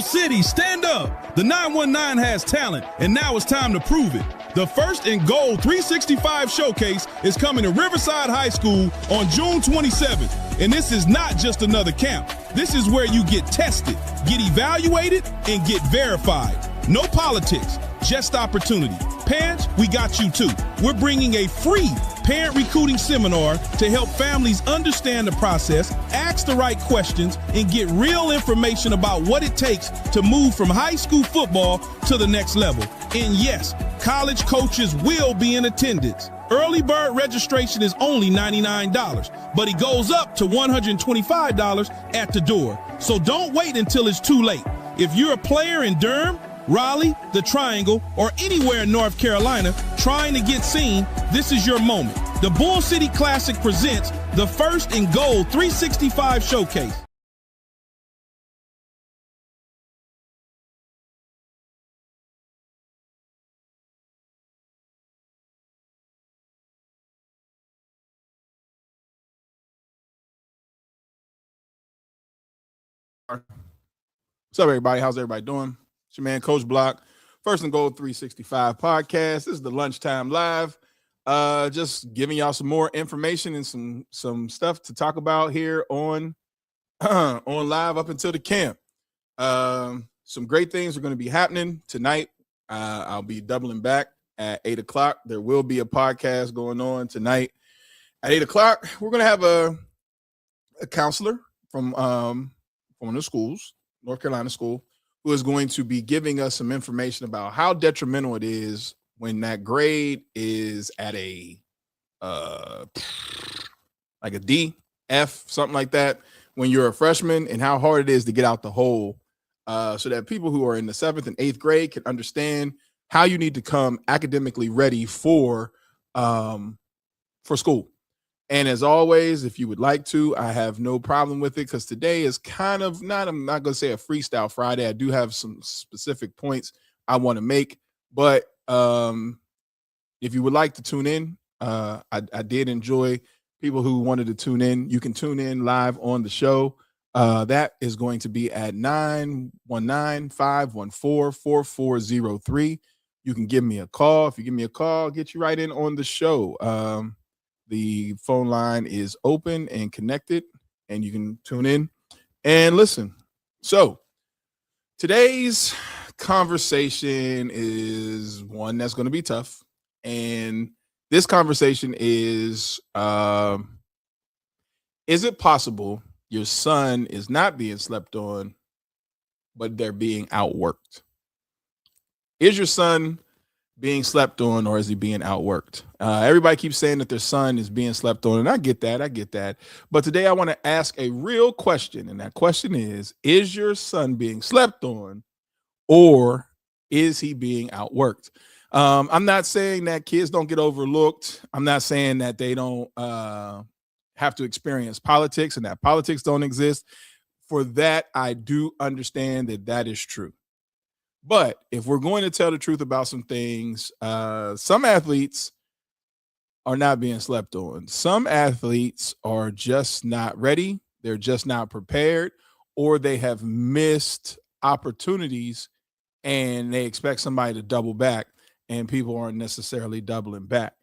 City, stand up. The 919 has talent, and now it's time to prove it. The first and goal 365 showcase is coming to Riverside High School on June 27th. And this is not just another camp. This is where you get tested, get evaluated, and get verified. No politics, just opportunity. Parents, we got you too. We're bringing a free parent recruiting seminar to help families understand the process, ask the right questions, and get real information about what it takes to move from high school football to the next level. And yes, college coaches will be in attendance. Early bird registration is only $99, but it goes up to $125 at the door. So don't wait until it's too late. If you're a player in Durham, Raleigh, the Triangle, or anywhere in North Carolina trying to get seen, this is your moment. The Bull City Classic presents the first and goal 365 showcase. What's up, everybody? How's everybody doing? It's your man, Coach Block. First and Goal 365 podcast. This is the Lunchtime Live. Just giving y'all some more information and some stuff to talk about here on live up until the camp. Some great things are going to be happening tonight. I'll be doubling back at 8 o'clock. There will be a podcast going on tonight at 8 o'clock. We're going to have a counselor from one of the schools, North Carolina school, who is going to be giving us some information about how detrimental it is when that grade is at a like a D, F, something like that, when you're a freshman, and how hard it is to get out the hole, so that people who are in the 7th and 8th grade can understand how you need to come academically ready for school. And as always, if you would like to, I have no problem with it, because today is kind of I'm not going to say a freestyle Friday. I do have some specific points I want to make. But if you would like to tune in, I did enjoy people who wanted to tune in. You can tune in live on the show. That is going to be at 919-514-4403. You can give me a call. If you give me a call, I'll get you right in on the show. The phone line is open and connected, and you can tune in and listen. So today's conversation is one that's going to be tough. And this conversation is it possible your son is not being slept on, but they're being outworked? Is your son being slept on, or is he being outworked? Everybody keeps saying that their son is being slept on, and I get that. But today I want to ask a real question, and that question is your son being slept on, or is he being outworked? I'm not saying that kids don't get overlooked. I'm not saying that they don't have to experience politics and that politics don't exist. For that, I do understand that is true. But if we're going to tell the truth about some things, some athletes are not being slept on. Some athletes are just not ready. They're just not prepared, or they have missed opportunities and they expect somebody to double back, and people aren't necessarily doubling back.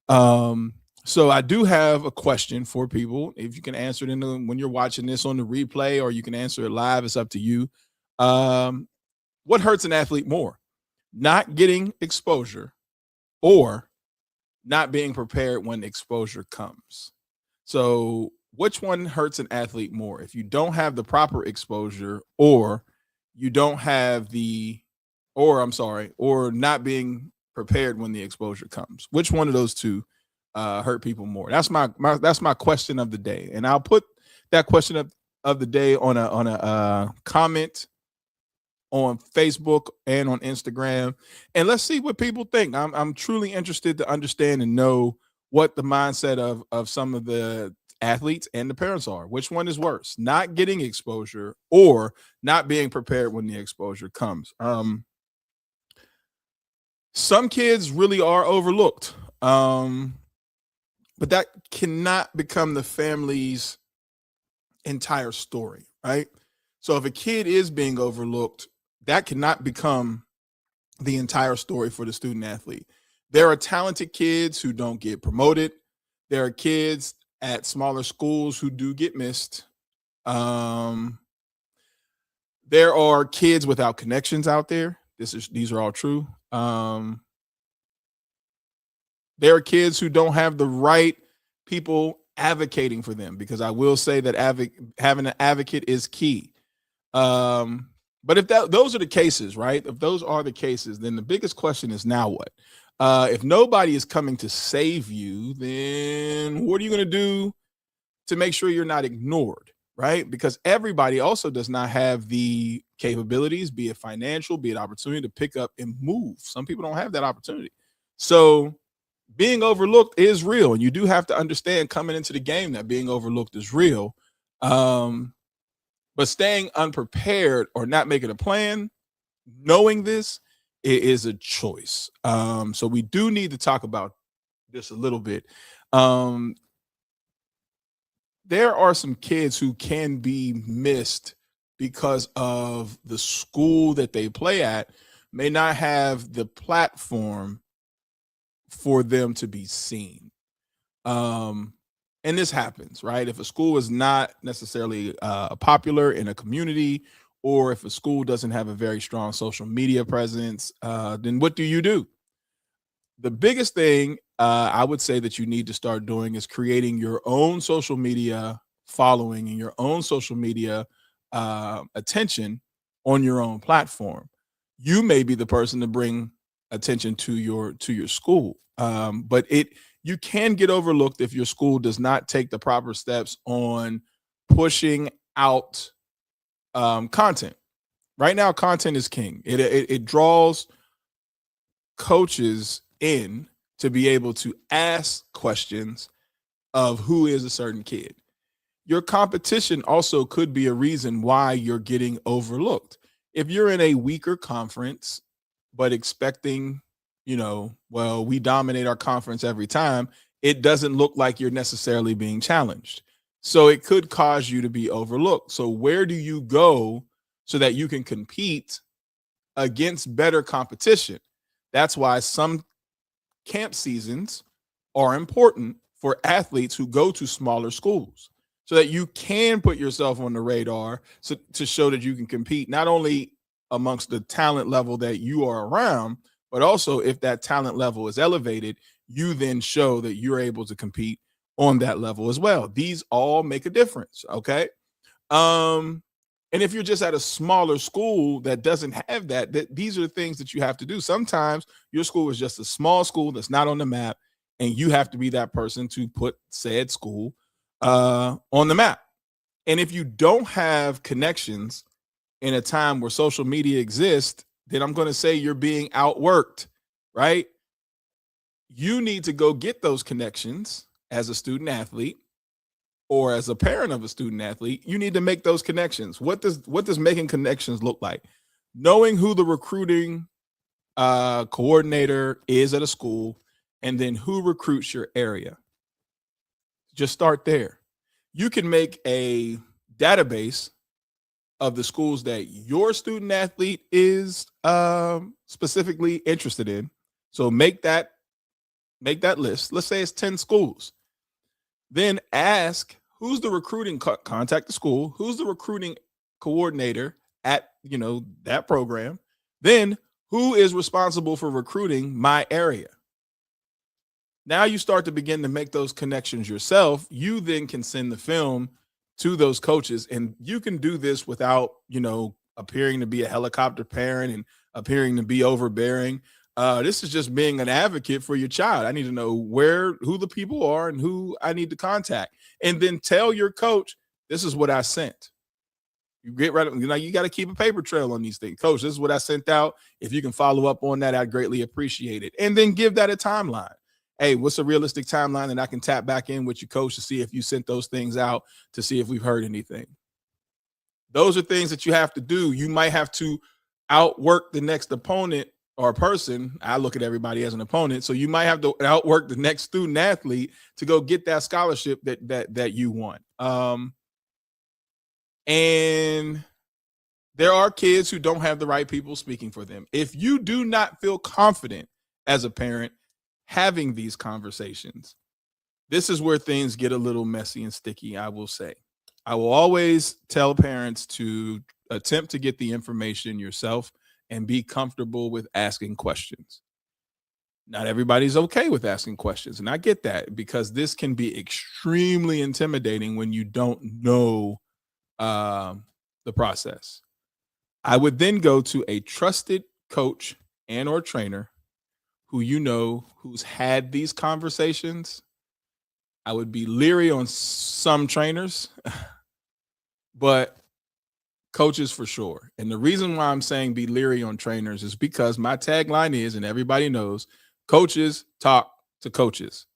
So I do have a question for people. If you can answer it when you're watching this on the replay, or you can answer it live, it's up to you. What hurts an athlete more? Not getting exposure, or not being prepared when exposure comes? So which one hurts an athlete more? If you don't have the proper exposure, or you don't have or not being prepared when the exposure comes? Which one of those two hurt people more? That's my question of the day. And I'll put that question of the day on a comment on Facebook and on Instagram, and let's see what people think. I'm truly interested to understand and know what the mindset of some of the athletes and the parents are. Which one is worse, not getting exposure or not being prepared when the exposure comes? Some kids really are overlooked, but that cannot become the family's entire story, right? So if a kid is being overlooked, that cannot become the entire story for the student athlete. There are talented kids who don't get promoted. There are kids at smaller schools who do get missed. There are kids without connections out there. These are all true. There are kids who don't have the right people advocating for them, because I will say that having an advocate is key. But if those are the cases, right? If those are the cases, then the biggest question is, now what? If nobody is coming to save you, then what are you going to do to make sure you're not ignored, right? Because everybody also does not have the capabilities, be it financial, be it opportunity, to pick up and move. Some people don't have that opportunity. So being overlooked is real, and you do have to understand coming into the game that being overlooked is real. But staying unprepared or not making a plan, knowing this, it is a choice. So we do need to talk about this a little bit. There are some kids who can be missed because of the school that they play at may not have the platform for them to be seen. And this happens, right? If a school is not necessarily popular in a community, or if a school doesn't have a very strong social media presence, then what do? The biggest thing I would say that you need to start doing is creating your own social media following and your own social media attention on your own platform. You may be the person to bring attention to your school, but you can get overlooked if your school does not take the proper steps on pushing out content. Right now, content is king. It draws coaches in to be able to ask questions of who is a certain kid. Your competition also could be a reason why you're getting overlooked. If you're in a weaker conference, but expecting, well, we dominate our conference every time, it doesn't look like you're necessarily being challenged. So it could cause you to be overlooked. So where do you go so that you can compete against better competition? That's why some camp seasons are important for athletes who go to smaller schools, so that you can put yourself on the radar to show that you can compete, not only amongst the talent level that you are around, but also if that talent level is elevated, you then show that you're able to compete on that level as well. These all make a difference, okay? And if you're just at a smaller school that doesn't have that, these are the things that you have to do. Sometimes your school is just a small school that's not on the map, and you have to be that person to put said school on the map. And if you don't have connections in a time where social media exists, then I'm going to say you're being outworked, right? You need to go get those connections as a student athlete, or as a parent of a student athlete. You need to make those connections. What does making connections look like? Knowing who the recruiting coordinator is at a school, and then who recruits your area. Just start there. You can make a database of the schools that your student athlete is specifically interested in. So make that list. Let's say it's 10 schools. Then ask, who's the recruiting, contact the school, who's the recruiting coordinator at that program. Then who is responsible for recruiting my area? Now you start to begin to make those connections yourself. You then can send the film to those coaches, and you can do this without, appearing to be a helicopter parent and appearing to be overbearing. This is just being an advocate for your child. I need to know who the people are and who I need to contact, and then tell your coach, this is what I sent. You get right. You got to keep a paper trail on these things. Coach, this is what I sent out. If you can follow up on that, I'd greatly appreciate it. And then give that a timeline. Hey, what's a realistic timeline that I can tap back in with your coach to see if you sent those things out, to see if we've heard anything. Those are things that you have to do. You might have to outwork the next opponent or person. I look at everybody as an opponent. So you might have to outwork the next student athlete to go get that scholarship that you want. And There are kids who don't have the right people speaking for them. If you do not feel confident as a parent having these conversations, this is where things get a little messy and sticky, I will say. I will always tell parents to attempt to get the information yourself and be comfortable with asking questions. Not everybody's okay with asking questions, and I get that, because this can be extremely intimidating when you don't know the process. I would then go to a trusted coach and or trainer who who's had these conversations. I would be leery on some trainers, but coaches for sure. And the reason why I'm saying be leery on trainers is because my tagline is, and everybody knows, coaches talk to coaches.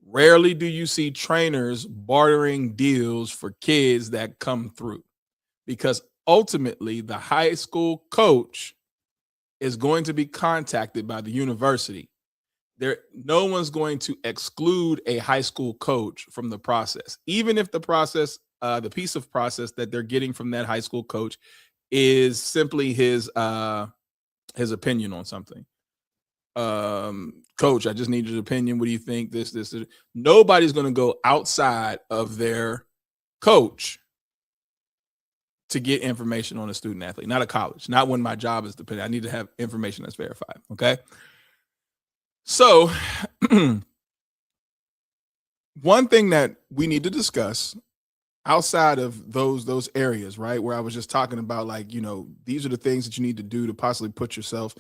Rarely do you see trainers bartering deals for kids that come through, because ultimately the high school coach is going to be contacted by the university. No one's going to exclude a high school coach from the process, even if the process, the piece of process that they're getting from that high school coach is simply his opinion on something. Coach, I just need your opinion. What do you think? This. Nobody's going to go outside of their coach to get information on a student athlete, not a college, not when my job is dependent. I need to have information that's verified. Okay. So one thing that we need to discuss outside of those areas, right, where I was just talking about, like, these are the things that you need to do to possibly put yourself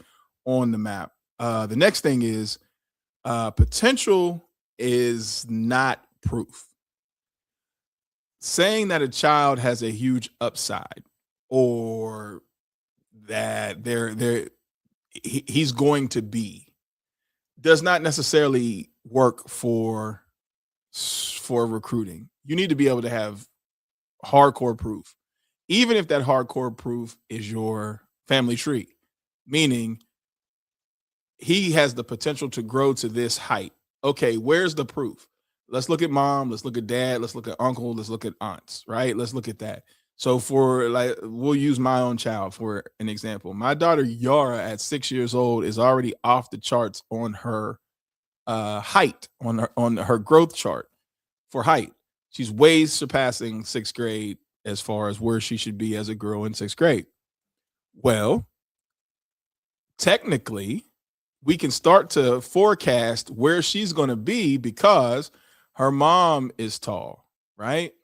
on the map. The next thing is potential is not proof. Saying that a child has a huge upside, or that he's going to be, does not necessarily work for recruiting. You need to be able to have hardcore proof, even if that hardcore proof is your family tree, meaning he has the potential to grow to this height. Okay, where's the proof? Let's look at mom, let's look at dad, let's look at uncle, let's look at aunts, right? Let's look at that. So we'll use my own child for an example. My daughter Yara at 6 years old is already off the charts on her height, on her growth chart for height. She's way surpassing sixth grade as far as where she should be as a girl in sixth grade. Well, technically, we can start to forecast where she's going to be because her mom is tall, right?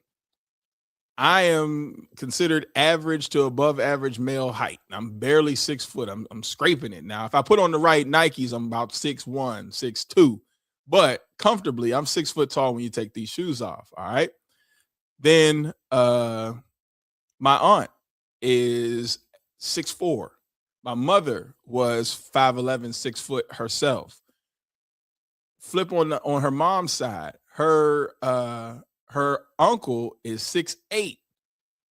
I am considered average to above average male height. I'm barely 6 foot. I'm scraping it. Now, if I put on the right Nikes, I'm about 6'1", 6'2", but comfortably, I'm 6 foot tall when you take these shoes off. All right. Then my aunt is 6'4". My mother was 5'11", 6 foot herself. Flip on her mom's side. Her uncle is 6'8".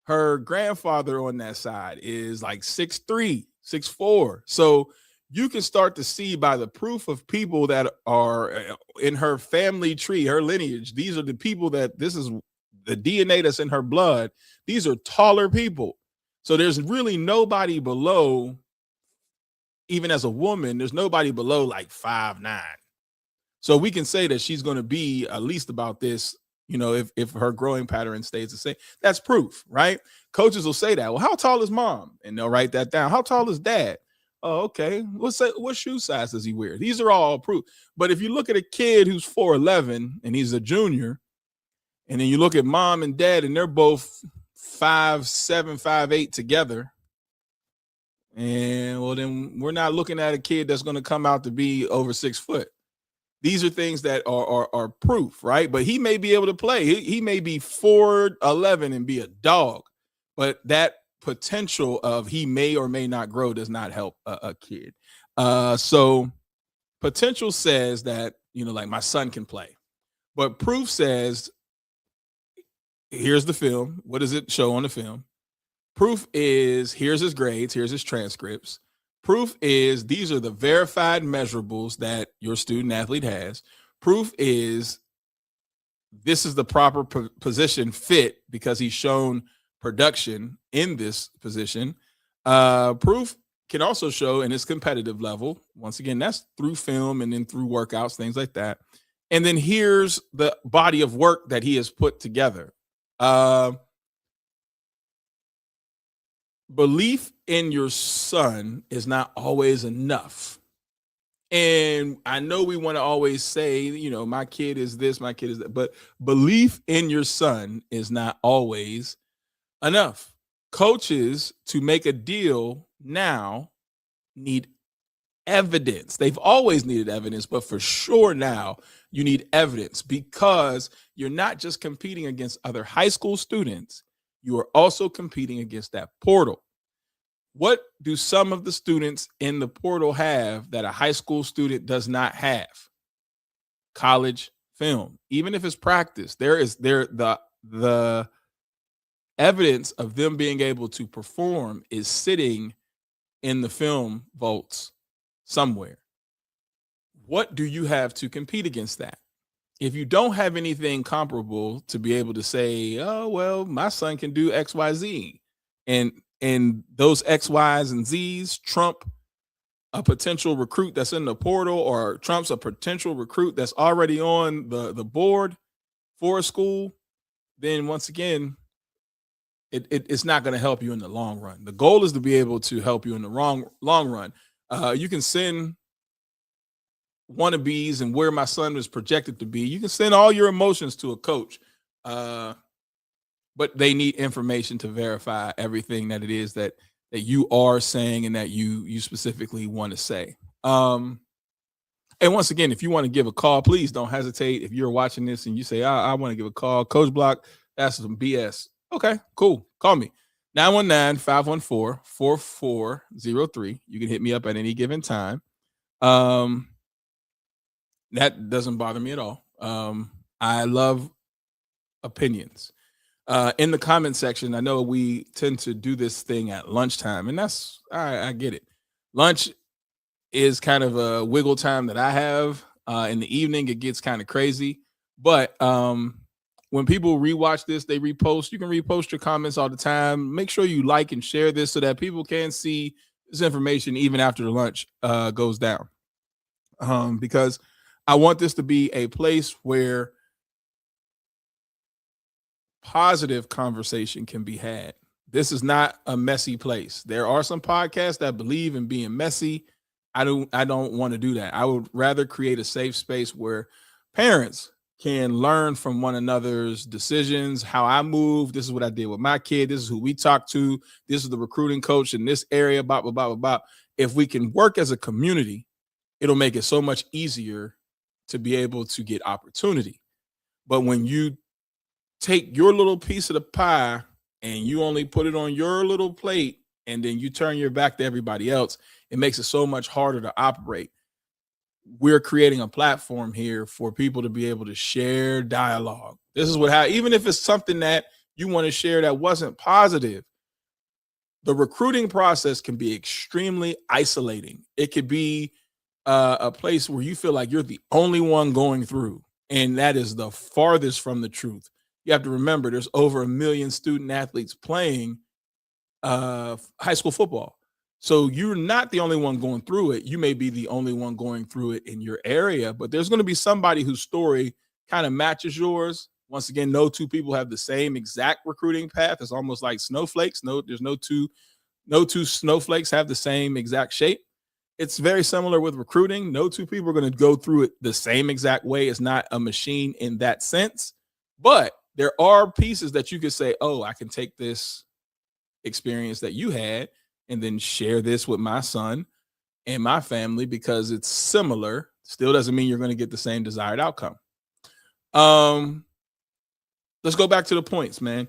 Her grandfather on that side is like 6'3", 6'4". So you can start to see by the proof of people that are in her family tree, her lineage. These are the people this is the DNA that's in her blood. These are taller people. So there's really nobody below, even as a woman, there's nobody below like 5'9". So we can say that she's going to be at least about this, if her growing pattern stays the same. That's proof, right? Coaches will say that. Well, how tall is mom? And they'll write that down. How tall is dad? Oh, okay. What shoe size does he wear? These are all proof. But if you look at a kid who's 4'11" and he's a junior, and then you look at mom and dad and they're both 5'7", 5'8" together, and well, then we're not looking at a kid that's going to come out to be over 6 foot. These are things that are proof, right? But he may be able to play. He may be 4'11" and be a dog, but that potential of he may or may not grow does not help a kid. So potential says that, like my son can play, but proof says, here's the film. What does it show on the film? Proof is, here's his grades, here's his transcripts. Proof is, these are the verified measurables that your student athlete has. Proof is, this is the proper position fit because he's shown production in this position. Proof can also show in its competitive level. Once again, that's through film and then through workouts, things like that. And then here's the body of work that he has put together. Belief in your son is not always enough. And I know we want to always say, you know, my kid is this, my kid is that, but belief in your son is not always enough. Coaches, to make a deal now, need evidence. They've always needed evidence, but for sure now you need evidence, because you're not just competing against other high school students, you are also competing against that portal. What do some of the students in the portal have that a high school student does not have? College film. Even if it's practice, the evidence of them being able to perform is sitting in the film vaults somewhere. What do you have to compete against that? If you don't have anything comparable to be able to say, oh, well, my son can do X, Y, Z, and those X, Y's, and Z's trump a potential recruit that's in the portal, or trumps a potential recruit that's already on the board for a school, then once again, it's not going to help you in the long run. The goal is to be able to help you in the long run. You can send wannabes and where my son was projected to be. You can send all your emotions to a coach, but they need information to verify everything that it is that you are saying and that you specifically want to say. And once again, if you want to give a call, please don't hesitate. If you're watching this and you say, I want to give a call, Coach Block, that's some BS. Okay, cool. Call me. 919-514-4403. You can hit me up at any given time. That doesn't bother me at all. I love opinions. In the comment section, I know we tend to do this thing at lunchtime, and that's I get it. Lunch is kind of a wiggle time that I have. In the evening, it gets kind of crazy. But when people rewatch this, they repost. You can repost your comments all the time. Make sure you like and share this so that people can see this information even after the lunch goes down. Because I want this to be a place where positive conversation can be had. This is not a messy place. There are some podcasts that believe in being messy. I don't want to do that. I would rather create a safe space where parents can learn from one another's decisions, how I move. This is what I did with my kid. This is who we talked to. This is the recruiting coach in this area, blah, blah, blah, blah, blah. If we can work as a community, it'll make it so much easier to be able to get opportunity. But when you take your little piece of the pie and you only put it on your little plate and then you turn your back to everybody else, it makes it so much harder to operate. We're creating a platform here for people to be able to share dialogue. This is even if it's something that you want to share that wasn't positive, the recruiting process can be extremely isolating. It could be a place where you feel like you're the only one going through, and that is the farthest from the truth. You have to remember there's over 1 million student athletes playing high school football. So you're not the only one going through it. You may be the only one going through it in your area, but there's going to be somebody whose story kind of matches yours. Once again, no two people have the same exact recruiting path. It's almost like snowflakes. There's no two snowflakes have the same exact shape. It's very similar with recruiting. No two people are going to go through it the same exact way. It's not a machine in that sense, but there are pieces that you could say, oh, I can take this experience that you had and then share this with my son and my family because it's similar. Still doesn't mean you're going to get the same desired outcome. Let's go back to the points, man.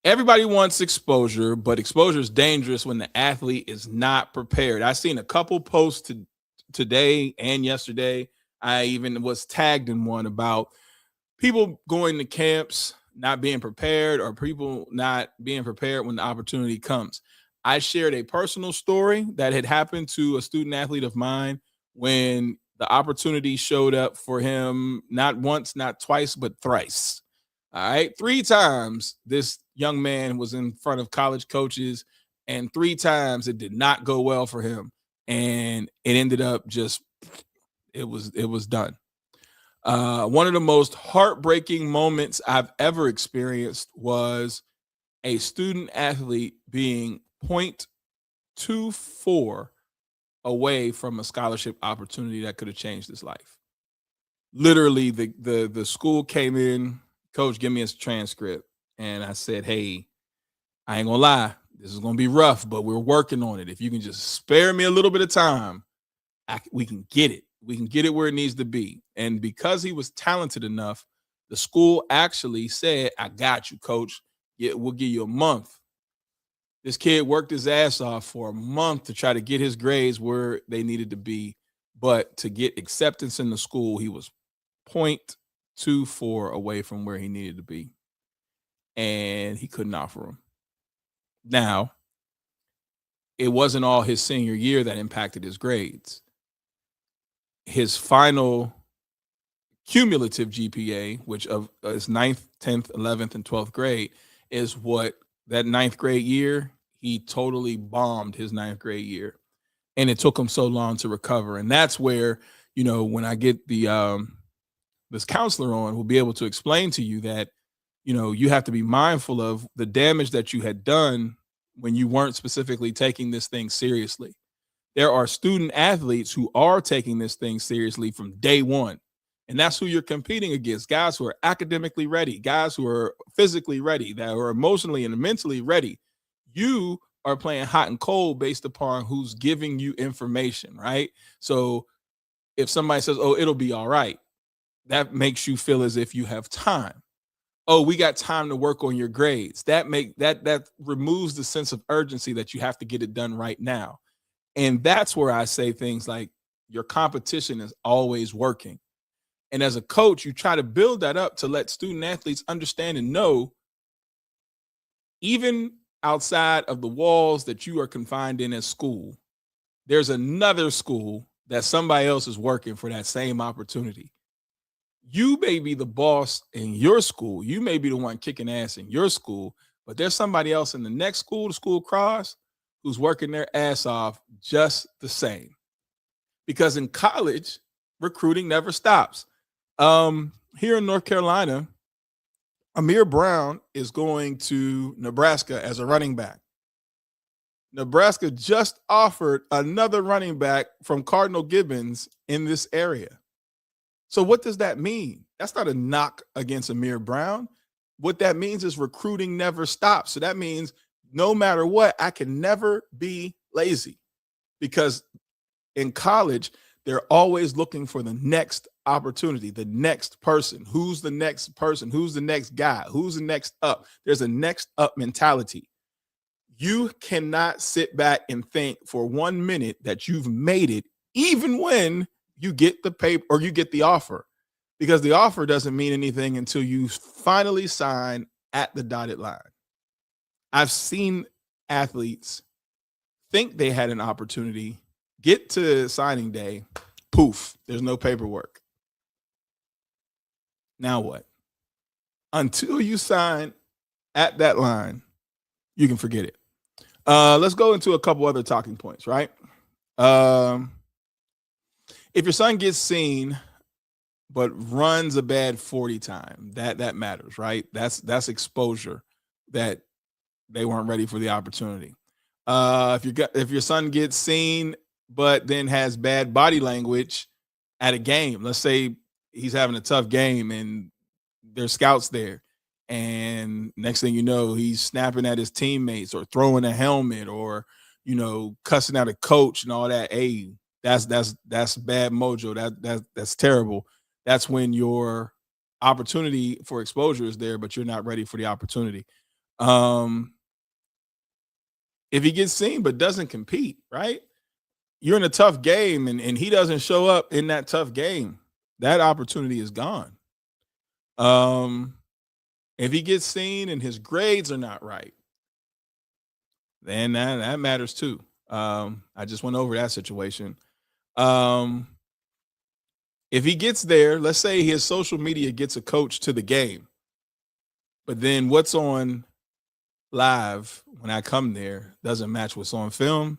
Everybody wants exposure, but exposure is dangerous when the athlete is not prepared. I've seen a couple posts today and yesterday. I even was tagged in one about people going to camps, not being prepared, or people not being prepared when the opportunity comes. I shared a personal story that had happened to a student athlete of mine when the opportunity showed up for him, not once, not twice, but thrice. All right. 3 times this young man was in front of college coaches, and 3 times it did not go well for him. And it ended up just it was done. One of the most heartbreaking moments I've ever experienced was a student athlete being 0.24 away from a scholarship opportunity that could have changed his life. Literally, the school came in, coach, give me a transcript. And I said, hey, I ain't gonna lie, this is gonna be rough, but we're working on it. If you can just spare me a little bit of time, we can get it. We can get it where it needs to be. And because he was talented enough, the school actually said, I got you, coach. Yeah, we'll give you a month. This kid worked his ass off for a month to try to get his grades where they needed to be. But to get acceptance in the school, he was 0.24 away from where he needed to be. And he couldn't offer him. Now, it wasn't all his senior year that impacted his grades. His final cumulative GPA, which is 9th, 10th, 11th, and 12th grade, is what that 9th grade year, he totally bombed his 9th grade year. And it took him so long to recover. And that's where, when I get this counselor on, who'll be able to explain to you that, you have to be mindful of the damage that you had done when you weren't specifically taking this thing seriously. There are student athletes who are taking this thing seriously from day one. And that's who you're competing against. Guys who are academically ready, guys who are physically ready, that are emotionally and mentally ready. You are playing hot and cold based upon who's giving you information, right? So if somebody says, oh, it'll be all right, that makes you feel as if you have time. Oh, we got time to work on your grades. That removes the sense of urgency that you have to get it done right now. And that's where I say things like your competition is always working. And as a coach, you try to build that up to let student athletes understand and know, even outside of the walls that you are confined in at school, there's another school that somebody else is working for that same opportunity. You may be the boss in your school. You may be the one kicking ass in your school, but there's somebody else in the next school, the school across, who's working their ass off just the same. Because in college, recruiting never stops. Here in North Carolina, Amir Brown is going to Nebraska as a running back. Nebraska just offered another running back from Cardinal Gibbons in this area. So what does that mean? That's not a knock against Amir Brown. What that means is recruiting never stops. So that means no matter what, I can never be lazy, because in college, they're always looking for the next opportunity, the next person. Who's the next person? Who's the next guy? Who's the next up? There's a next up mentality. You cannot sit back and think for 1 minute that you've made it, even when you get the paper or you get the offer, because the offer doesn't mean anything until you finally sign at the dotted line. I've seen athletes think they had an opportunity, get to signing day, poof, there's no paperwork. Now what? Until you sign at that line, you can forget it. Let's go into a couple other talking points, right? If your son gets seen but runs a bad 40 time, that matters, right? That's exposure that they weren't ready for the opportunity. If your son gets seen but then has bad body language at a game, let's say he's having a tough game and there's scouts there, and next thing you know, he's snapping at his teammates or throwing a helmet or, cussing out a coach and all that. Hey, that's bad mojo. That's terrible. That's when your opportunity for exposure is there, but you're not ready for the opportunity. If he gets seen but doesn't compete, right? You're in a tough game and he doesn't show up in that tough game, that opportunity is gone. If he gets seen and his grades are not right, then that matters too. I just went over that situation. If he gets there, let's say his social media gets a coach to the game But then what's on live when I come there doesn't match what's on film,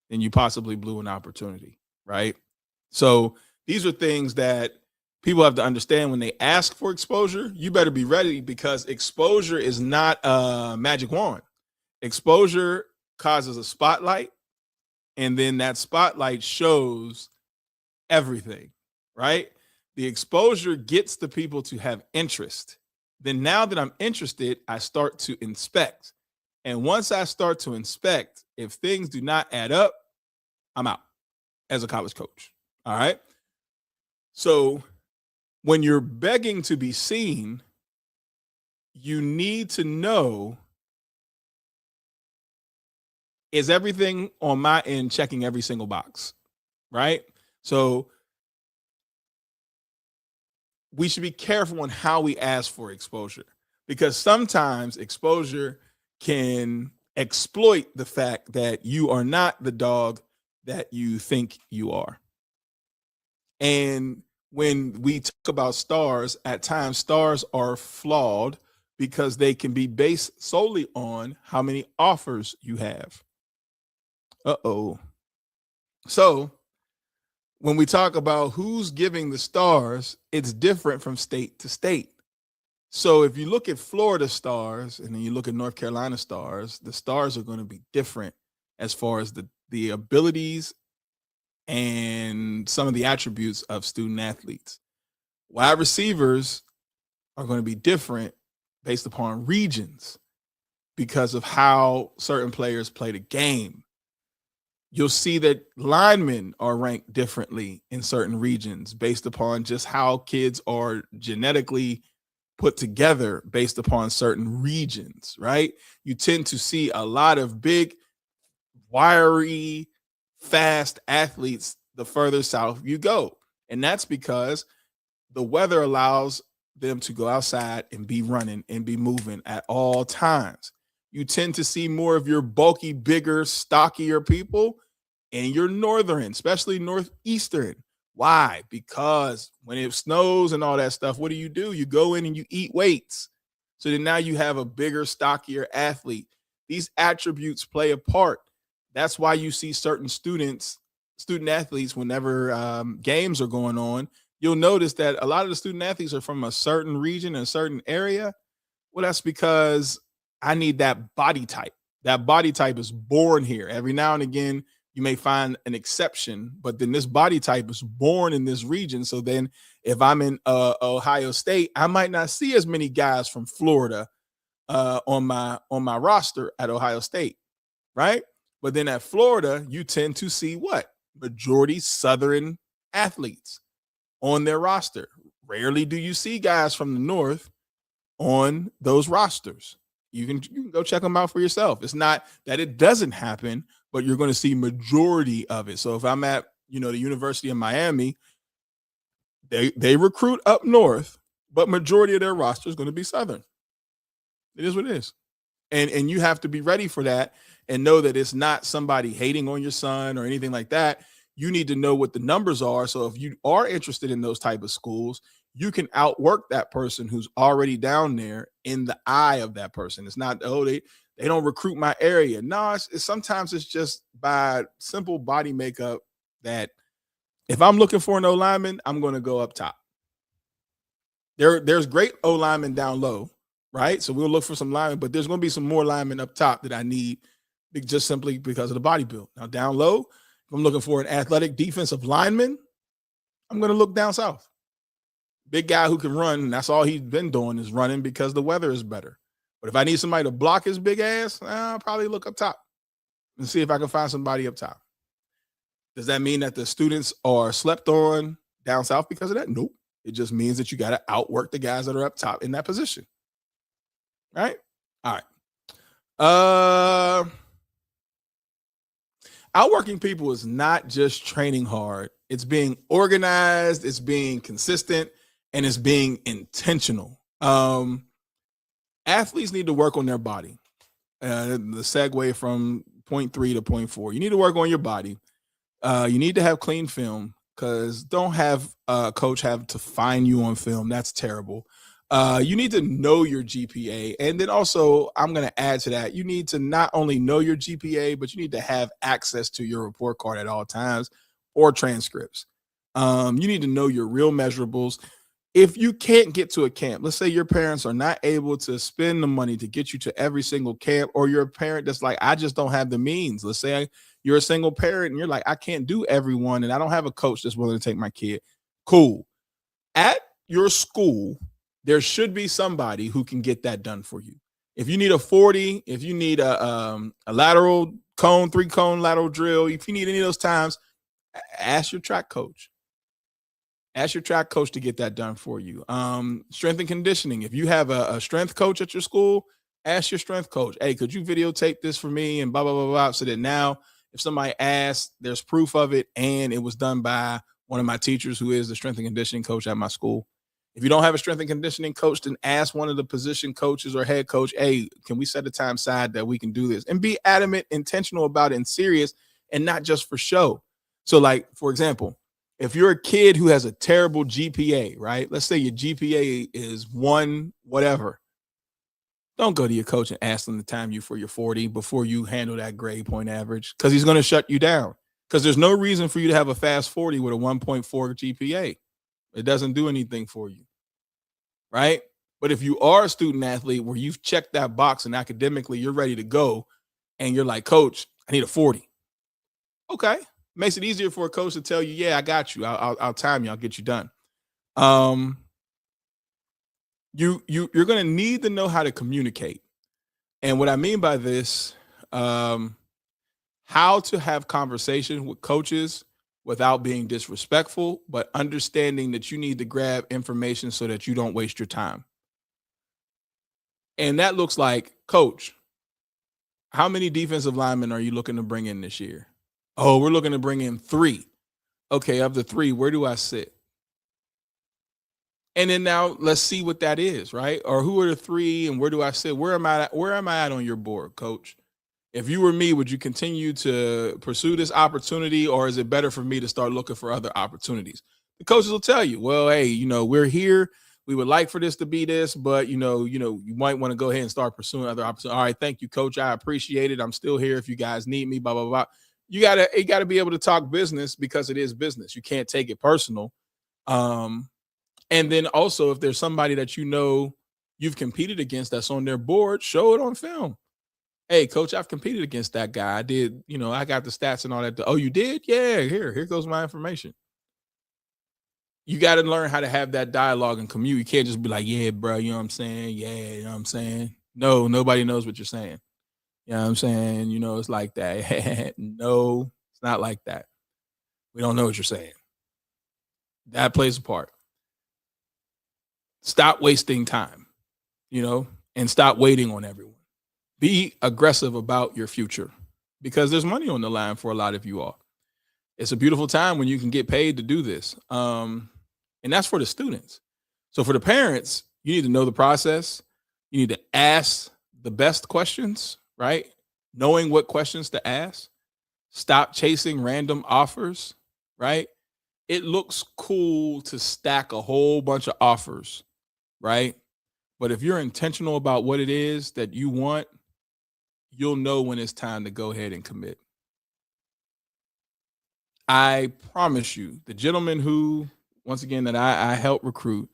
then you possibly blew an opportunity, right? So these are things that people have to understand when they ask for exposure. You better be ready, because exposure is not a magic wand. Exposure causes a spotlight, and then that spotlight shows everything, right? The exposure gets the people to have interest. Then now that I'm interested, I start to inspect. And once I start to inspect, if things do not add up, I'm out as a college coach. All right. So when you're begging to be seen, you need to know, is everything on my end checking every single box, right? So we should be careful on how we ask for exposure, because sometimes exposure can exploit the fact that you are not the dog that you think you are. And when we talk about stars, at times stars are flawed because they can be based solely on how many offers you have. So when we talk about who's giving the stars, it's different from state to state. So if you look at Florida stars and then you look at North Carolina stars, the stars are going to be different as far as the abilities and some of the attributes of student athletes. Wide receivers are going to be different based upon regions because of how certain players play the game. You'll see that linemen are ranked differently in certain regions based upon just how kids are genetically put together based upon certain regions, right? You tend to see a lot of big, wiry, fast athletes the further south you go. And that's because the weather allows them to go outside and be running and be moving at all times. You tend to see more of your bulky, bigger, stockier people in your northern, especially northeastern. Why? Because when it snows and all that stuff, what do? You go in and you eat weights. So then now you have a bigger, stockier athlete. These attributes play a part. That's why you see certain student athletes, whenever games are going on, you'll notice that a lot of the student athletes are from a certain region, a certain area. Well, that's because I need that body type. That body type is born here. Every now and again, you may find an exception, but then this body type is born in this region. So then if I'm in Ohio State, I might not see as many guys from Florida on my roster at Ohio State, right? But then at Florida, you tend to see what? Majority Southern athletes on their roster. Rarely do you see guys from the North on those rosters. You can go check them out for yourself. It's not that it doesn't happen, but you're going to see majority of it. So if I'm at, the University of Miami, they recruit up north, but majority of their roster is going to be Southern. It is what it is. And you have to be ready for that and know that it's not somebody hating on your son or anything like that. You need to know what the numbers are. So if you are interested in those type of schools, you can outwork that person who's already down there in the eye of that person. It's not, they don't recruit my area. No, sometimes it's just by simple body makeup that if I'm looking for an O lineman, I'm going to go up top. There's great O linemen down low, right? So we'll look for some linemen, but there's going to be some more linemen up top that I need just simply because of the body build. Now down low, if I'm looking for an athletic defensive lineman, I'm going to look down south. Big guy who can run, and that's all he's been doing is running because the weather is better. But if I need somebody to block his big ass, I'll probably look up top and see if I can find somebody up top. Does that mean that the students are slept on down south because of that? Nope. It just means that you got to outwork the guys that are up top in that position. Right? All right. Outworking people is not just training hard. It's being organized, it's being consistent, and it's being intentional. Athletes need to work on their body. The segue from point 3 to point 4. You need to work on your body. You need to have clean film, because don't have a coach have to fine you on film. That's terrible. You need to know your GPA. And then also, I'm going to add to that, you need to not only know your GPA, but you need to have access to your report card at all times or transcripts. You need to know your real measurables. If you can't get to a camp, let's say your parents are not able to spend the money to get you to every single camp, or you're a parent that's like, I just don't have the means. Let's say you're a single parent and you're like, I can't do everyone and I don't have a coach that's willing to take my kid. Cool. At your school, there should be somebody who can get that done for you. If you need a 40, if you need a lateral cone, 3-cone lateral drill, if you need any of those times, ask your track coach. Ask your track coach to get that done for you. Strength and conditioning. If you have a strength coach at your school, ask your strength coach, hey, could you videotape this for me and blah, blah, blah, blah, so that now if somebody asks, there's proof of it and it was done by one of my teachers who is the strength and conditioning coach at my school. If you don't have a strength and conditioning coach, then ask one of the position coaches or head coach, hey, can we set a time aside that we can do this? And be adamant, intentional about it and serious and not just for show. So like, for example, if you're a kid who has a terrible GPA, right? Let's say your GPA is 1 whatever. Don't go to your coach and ask them to time you for your 40 before you handle that grade point average, because he's going to shut you down, because there's no reason for you to have a fast 40 with a 1.4 GPA. It doesn't do anything for you, right? But if you are a student athlete where you've checked that box and academically you're ready to go and you're like, coach, I need a 40. Okay. Makes it easier for a coach to tell you, yeah, I got you. I'll time you. I'll get you done. You're going to need to know how to communicate. And what I mean by this, how to have conversations with coaches without being disrespectful, but understanding that you need to grab information so that you don't waste your time. And that looks like, coach, how many defensive linemen are you looking to bring in this year? Oh, we're looking to bring in 3. Okay, of the 3, where do I sit? And then now let's see what that is, right? Or who are the 3 and where do I sit? Where am I at on your board, coach? If you were me, would you continue to pursue this opportunity, or is it better for me to start looking for other opportunities? The coaches will tell you, well, hey, we're here. We would like for this to be this, but you might want to go ahead and start pursuing other opportunities. All right, thank you, coach. I appreciate it. I'm still here if you guys need me, blah, blah, blah. You gotta be able to talk business, because it is business. You can't take it personal. And then also, if there's somebody that you've competed against that's on their board, show it on film. Hey, coach, I've competed against that guy. I did, I got the stats and all that. Oh, you did? Yeah, here goes my information. You got to learn how to have that dialogue and commute. You can't just be like, yeah, bro, you know what I'm saying? Yeah, you know what I'm saying? No, nobody knows what you're saying. You know what I'm saying? It's like that. No, it's not like that. We don't know what you're saying. That plays a part. Stop wasting time, and stop waiting on everyone. Be aggressive about your future, because there's money on the line for a lot of you all. It's a beautiful time when you can get paid to do this. And that's for the students. So for the parents, you need to know the process. You need to ask the best questions, right? Knowing what questions to ask. Stop chasing random offers, right? It looks cool to stack a whole bunch of offers, right? But if you're intentional about what it is that you want, you'll know when it's time to go ahead and commit. I promise you, the gentlemen who, once again, that I help recruit,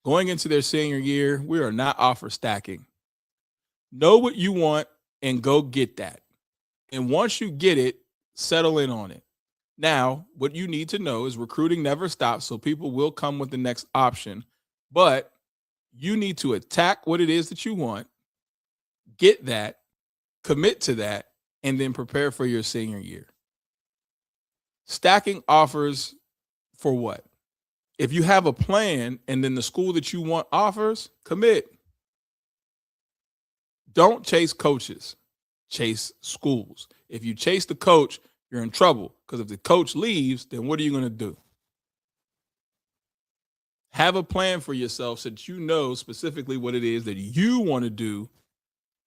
going into their senior year, we are not offer stacking. Know what you want and go get that. And once you get it, settle in on it. Now, what you need to know is recruiting never stops, so people will come with the next option. But you need to attack what it is that you want, get that, commit to that, and then prepare for your senior year. Stacking offers for what? If you have a plan and then the school that you want offers, commit. Don't chase coaches, chase schools. If you chase the coach, you're in trouble, because if the coach leaves, then what are you going to do? Have a plan for yourself so that you know specifically what it is that you want to do.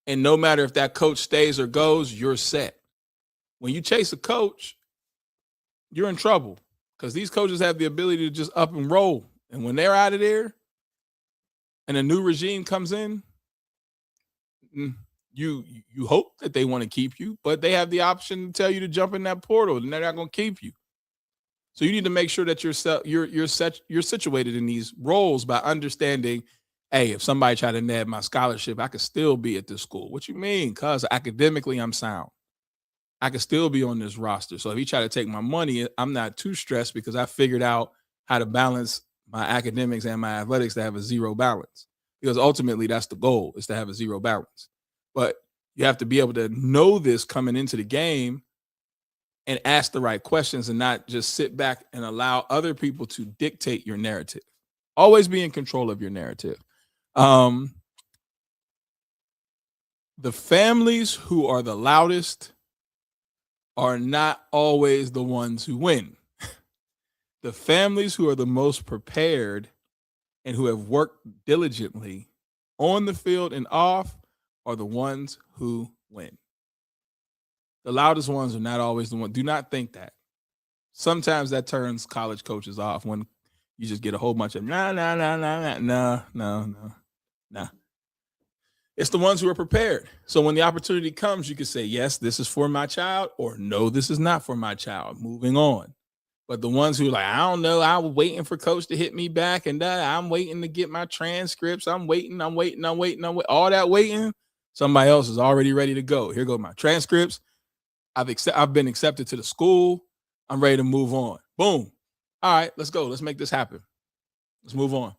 And no matter if that coach stays or goes, you're set. When you chase a coach, you're in trouble, because these coaches have the ability to just up and roll. And when they're out of there, and a new regime comes in, you hope that they want to keep you, but they have the option to tell you to jump in that portal, and they're not going to keep you. So you need to make sure that you're situated in these roles by understanding, hey, if somebody tried to nab my scholarship, I could still be at this school. What you mean? Because academically I'm sound. I could still be on this roster. So if he tried to take my money, I'm not too stressed because I figured out how to balance my academics and my athletics to have a zero balance. Because ultimately that's the goal, is to have a zero balance. But you have to be able to know this coming into the game and ask the right questions and not just sit back and allow other people to dictate your narrative. Always be in control of your narrative. The families who are the loudest are not always the ones who win. The families who are the most prepared and who have worked diligently on the field and off are the ones who win. The loudest ones are not always the ones. Do not think that. Sometimes that turns college coaches off when you just get a whole bunch of no. It's the ones who are prepared. So when the opportunity comes, you can say, yes, this is for my child, or no, this is not for my child. Moving on. But the ones who are like, I don't know, I was waiting for coach to hit me back, and I'm waiting to get my transcripts. I'm waiting. All that waiting, somebody else is already ready to go. Here go my transcripts. I've been accepted to the school. I'm ready to move on. Boom. All right, let's go. Let's make this happen. Let's move on.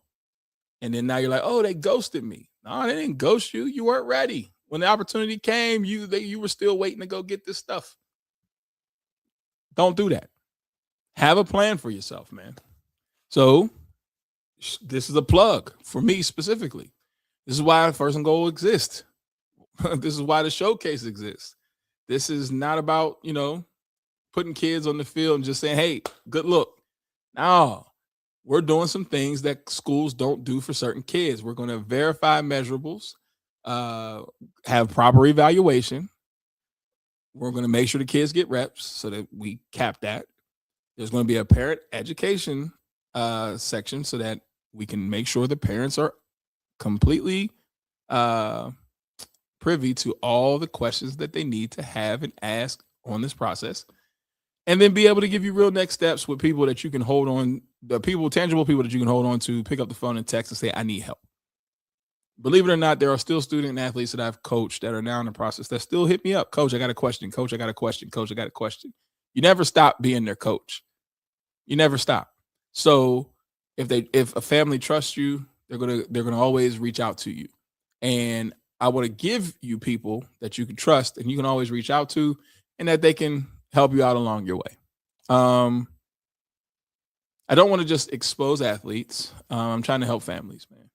And then now you're like, oh, they ghosted me. No, they didn't ghost you. You weren't ready. When the opportunity came, you were still waiting to go get this stuff. Don't do that. Have a plan for yourself, man. So this is a plug for me specifically. This is why First and Goal exists. This is why the showcase exists. This is not about, putting kids on the field and just saying, hey, good look. No, we're doing some things that schools don't do for certain kids. We're going to verify measurables, have proper evaluation. We're going to make sure the kids get reps so that we cap that. There's going to be a parent education section so that we can make sure the parents are completely privy to all the questions that they need to have and ask on this process, and then be able to give you real next steps with people that you can hold on, tangible people that you can hold on to, pick up the phone and text and say, I need help. Believe it or not, there are still student athletes that I've coached that are now in the process that still hit me up. Coach, I got a question. Coach, I got a question. Coach, I got a question. You never stop being their coach. You never stop. So if a family trusts you, they're gonna always reach out to you. And I want to give you people that you can trust and you can always reach out to, and that they can help you out along your way. I don't want to just expose athletes. I'm trying to help families, man.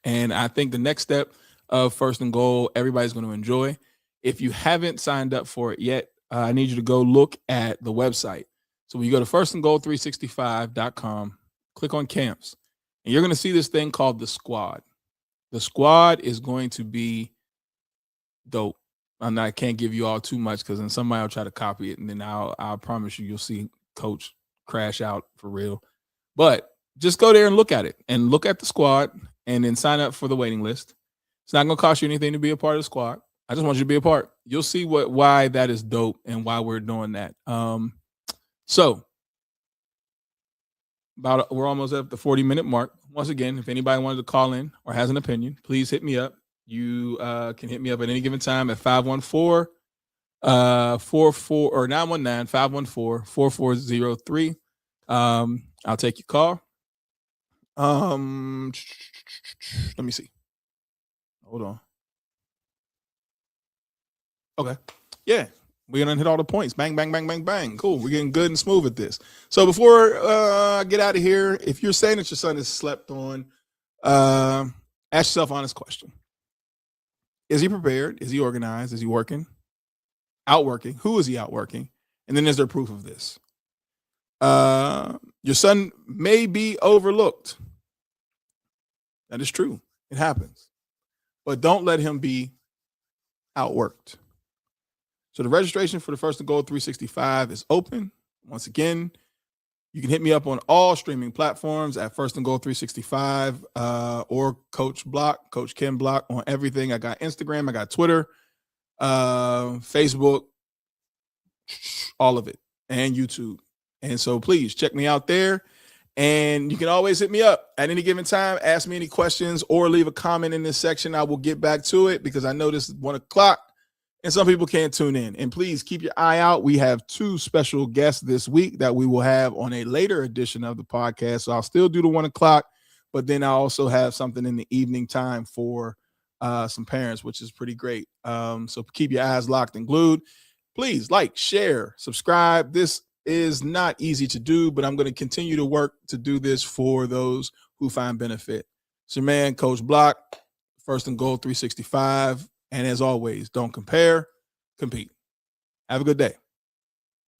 And I think the next step of First and Goal, everybody's going to enjoy. If you haven't signed up for it yet, I need you to go look at the website. So when you go to firstandgoal365.com, click on camps, and you're going to see this thing called the squad. The squad is going to be dope. I can't give you all too much because then somebody will try to copy it, and then I'll promise you'll see Coach crash out for real. But just go there and look at it, and look at the squad, and then sign up for the waiting list. It's not going to cost you anything to be a part of the squad. I just want you to be a part. You'll see why that is dope and why we're doing that. So we're almost at the 40-minute mark. Once again, if anybody wanted to call in or has an opinion, please hit me up. You can hit me up at any given time at 514 44 or 919 514 4403. I'll take your call. Let me see. Hold on. Okay. Yeah. We're going to hit all the points. Bang, bang, bang, bang, bang. Cool. We're getting good and smooth at this. So before I get out of here, if you're saying that your son is slept on, ask yourself an honest question. Is he prepared? Is he organized? Is he working? Outworking? Who is he outworking? And then is there proof of this? Your son may be overlooked. That is true. It happens. But don't let him be outworked. So the registration for the First and Goal 365 is open. Once again, You can hit me up on all streaming platforms at First and Goal 365 or Coach Block, Coach Ken Block on everything. I got Instagram, I got Twitter, Facebook, all of it, and YouTube. And so please check me out there. And you can always hit me up at any given time, ask me any questions, or leave a comment in this section. I will get back to it because I know this is 1 o'clock and some people can't tune in. And please keep your eye out. We have 2 special guests this week that we will have on a later edition of the podcast. So I'll still do the 1 o'clock, but then I also have something in the evening time for some parents, which is pretty great. So keep your eyes locked and glued. Please like, share, subscribe. This is not easy to do, but I'm going to continue to work to do this for those who find benefit. It's your man, Coach Block, First and Goal 365. And as always, don't compare, compete. Have a good day.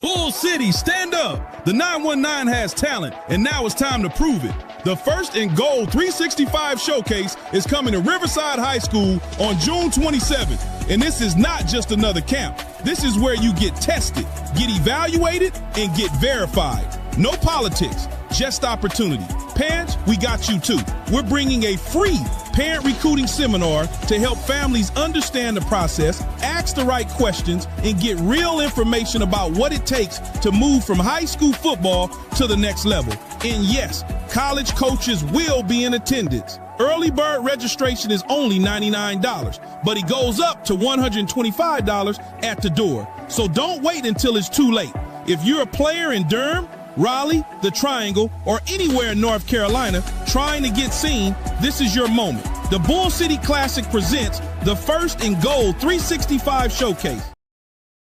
Bull City, stand up. The 919 has talent, and now it's time to prove it. The First and Goal 365 Showcase is coming to Riverside High School on June 27th. And this is not just another camp. This is where you get tested, get evaluated, and get verified. No politics, just opportunity. Parents, we got you too. We're bringing a free parent recruiting seminar to help families understand the process, ask the right questions, and get real information about what it takes to move from high school football to the next level. And yes, college coaches will be in attendance. Early bird registration is only $99, but it goes up to $125 at the door. So don't wait until it's too late. If you're a player in Durham, Raleigh, the Triangle, or anywhere in North Carolina trying to get seen, this is your moment. The Bull City Classic presents the First and Goal 365 Showcase.